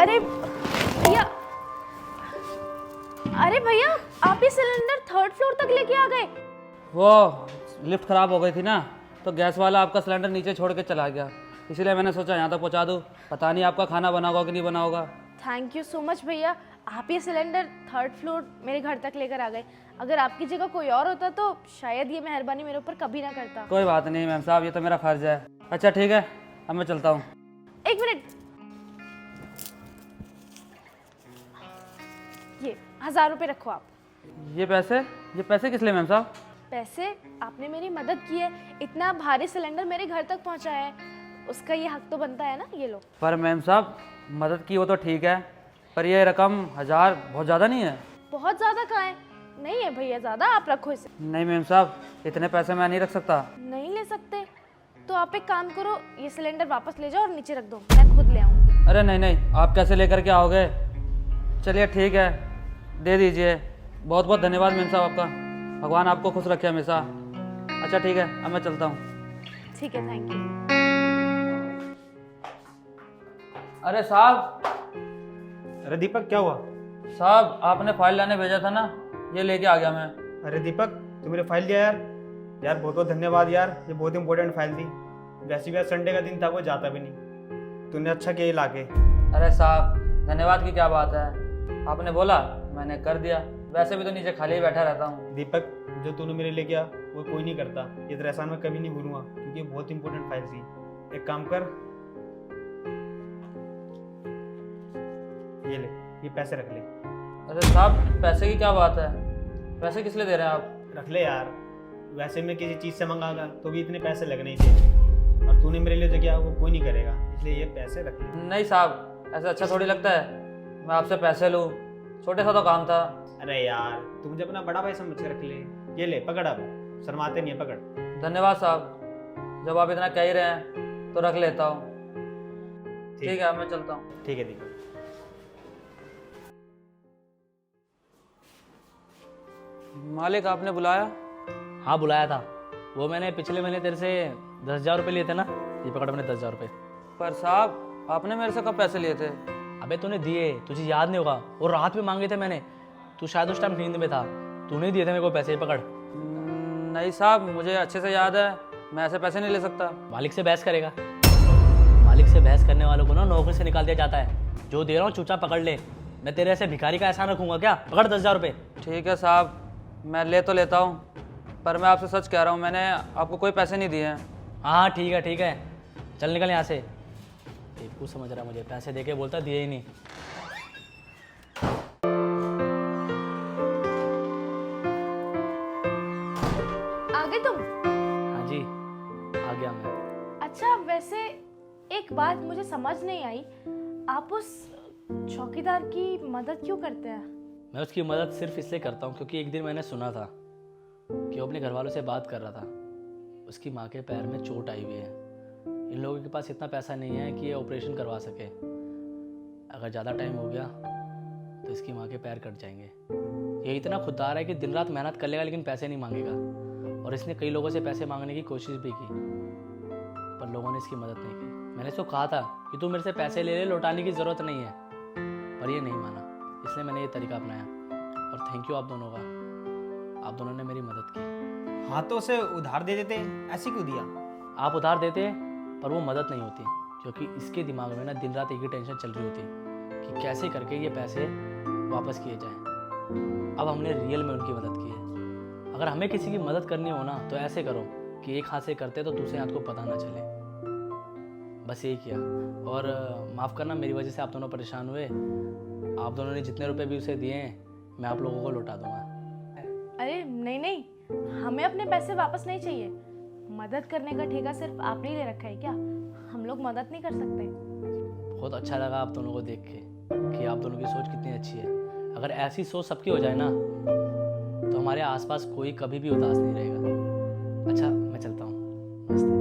अरे भैया, अरे भैया, आप ये सिलेंडर 3rd फ्लोर तक लेके आ गए? वो लिफ्ट ख़राब हो गई थी ना, तो गैस वाला आपका सिलेंडर नीचे छोड़ के चला गया, इसलिए मैंने सोचा यहाँ तक पहुँचा दूँ। पता नहीं आपका खाना बना होगा कि नहीं बना होगा। थैंक यू सो मच भैया, आप ये सिलेंडर 3rd फ्लोर मेरे घर तक लेकर आ गए। अगर आपकी जगह कोई और होता तो शायद ये मेहरबानी मेरे ऊपर कभी ना करता। कोई बात नहीं मैम साहब, ये तो मेरा फ़र्ज़ है। अच्छा ठीक है, अब मैं चलता हूँ। एक मिनट, ये 1000 रुपये रखो आप। ये पैसे किस लिए मैम साहब? पैसे? आपने मेरी मदद की है, इतना भारी सिलेंडर मेरे घर तक पहुंचाया है, उसका ये हक तो बनता है ना। ये लो। पर मैम साहब मदद की वो तो ठीक है, पर ये रकम 1000 बहुत ज़्यादा नहीं है? बहुत ज़्यादा कहाँ है? नहीं है भैया ज़्यादा, आप रखो इसे। नहीं मैम साहब, इतने पैसे मैं नहीं रख सकता। नहीं ले सकते? तो आप एक काम करो, ये सिलेंडर वापस ले जाओ और नीचे रख दो, मैं खुद ले आऊँगी। अरे नहीं नहीं, आप कैसे लेकर के आओगे? चलिए ठीक है, दे दीजिए। बहुत बहुत धन्यवाद मैम साहब आपका, भगवान आपको खुश रखे हमेशा। अच्छा ठीक है, अब मैं चलता हूँ। ठीक है, थैंक यू। अरे साहब, अरे दीपक क्या हुआ? साहब आपने फाइल लाने भेजा था ना, ये लेके आ गया मैं। अरे दीपक तू मेरे फाइल दिया यार। यार बहुत बहुत धन्यवाद यार, ये बहुत इंपॉर्टेंट फाइल थी। वैसे भी संडे का दिन था, कोई जाता भी नहीं। तूने अच्छा किया ये लाके। अरे साहब धन्यवाद की क्या बात है, आपने बोला मैंने कर दिया। वैसे भी तो नीचे खाली ही बैठा रहता हूँ। दीपक जो तूने मेरे लिए किया वो कोई नहीं करता, ये तेरा एहसान मैं कभी नहीं भूलूंगा, क्योंकि ये बहुत इंपॉर्टेंट फाइल थी। एक काम कर, ये ले, ये पैसे रख ले। अरे साहब पैसे की क्या बात है, पैसे किस लिए दे रहे हैं आप? रख ले यार, वैसे मैं किसी चीज़ से मंगागा तो भी इतने पैसे लगने ही थे, और तूने मेरे लिए जो किया वो कोई नहीं करेगा, इसलिए ये पैसे रख ले। नहीं साहब, ऐसा अच्छा थोड़ी लगता है मैं आपसे पैसे लूँ, छोटे सा तो काम था। अरे यार तू मुझे अपना बड़ा भाई समझ के रख ले। ये ले पकड़, अब शर्माते नहीं है, पकड़। धन्यवाद साहब, जब आप इतना कह ही रहे हैं तो रख लेता हूँ। ठीक है, अब मैं चलता हूँ। ठीक है दीपक। मालिक आपने बुलाया? हाँ बुलाया था, वो मैंने पिछले महीने तेरे से 10,000 रुपये लिए थे ना, ये पकड़ मैंने 10,000 रुपये। पर साहब आपने मेरे से कब पैसे लिए थे? अबे तूने दिए, तुझे याद नहीं होगा, और रात में मांगे थे मैंने, तू शायद उस टाइम नींद में था, तूने दिए थे मेरे को पैसे, ये पकड़। नहीं साहब मुझे अच्छे से याद है, मैं ऐसे पैसे नहीं ले सकता। मालिक से बहस करेगा? मालिक से बहस करने वालों को ना नौकरी से निकाल दिया जाता है। जो दे रहा हूँ चुपचाप पकड़ ले, मैं तेरे ऐसे भिखारी का एहसान रखूंगा क्या? पकड़ 10,000 रुपये। ठीक है साहब, मैं ले तो लेता हूँ, पर मैं आपसे सच कह रहा हूँ, मैंने आपको कोई पैसे नहीं दिए हैं। हाँ ठीक है ठीक है, चल निकल यहाँ से। बेवकूफ़ समझ रहा मुझे, पैसे दे के बोलता दिए ही नहीं। आ गए तुम? हाँ जी आ गया मैं। अच्छा वैसे एक बात मुझे समझ नहीं आई, आप उस चौकीदार की मदद क्यों करते हैं? मैं उसकी मदद सिर्फ इसलिए करता हूँ क्योंकि एक दिन मैंने सुना था कि वो अपने घर वालों से बात कर रहा था, उसकी माँ के पैर में चोट आई हुई है। इन लोगों के पास इतना पैसा नहीं है कि ये ऑपरेशन करवा सके, अगर ज़्यादा टाइम हो गया तो इसकी माँ के पैर कट जाएंगे। ये इतना खुददार है कि दिन रात मेहनत कर लेगा लेकिन पैसे नहीं मांगेगा, और इसने कई लोगों से पैसे मांगने की कोशिश भी की पर लोगों ने इसकी मदद नहीं की। मैंने इसको कहा था कि तू मेरे से पैसे ले ले, लौटाने की ज़रूरत नहीं है, पर ये नहीं माना, इसलिए मैंने ये तरीका अपनाया। और थैंक यू आप दोनों का, आप दोनों ने मेरी मदद की। हाँ तो उसे उधार दे देते, ऐसे क्यों दिया? आप उधार देते पर वो मदद नहीं होती, क्योंकि इसके दिमाग में ना दिन रात एक ही टेंशन चल रही होती कि कैसे करके ये पैसे वापस किए जाएं। अब हमने रियल में उनकी मदद की है। अगर हमें किसी की मदद करनी हो ना तो ऐसे करो कि एक हाथ से करते तो दूसरे हाथ को पता ना चले, बस यही किया। और माफ़ करना, मेरी वजह से आप दोनों परेशान हुए। आप दोनों ने जितने रुपए भी उसे दिए हैं मैं आप लोगों को लौटा दूंगा। अरे नहीं नहीं, हमें अपने पैसे वापस नहीं चाहिए। मदद करने का ठेका सिर्फ आपने ही ले रखा है क्या? हम लोग मदद नहीं कर सकते। बहुत अच्छा लगा आप दोनों को देख के कि आप दोनों की सोच कितनी अच्छी है। अगर ऐसी सोच सबकी हो जाए ना तो हमारे आसपास कोई कभी भी उदास नहीं रहेगा। अच्छा मैं चलता हूँ, नमस्ते।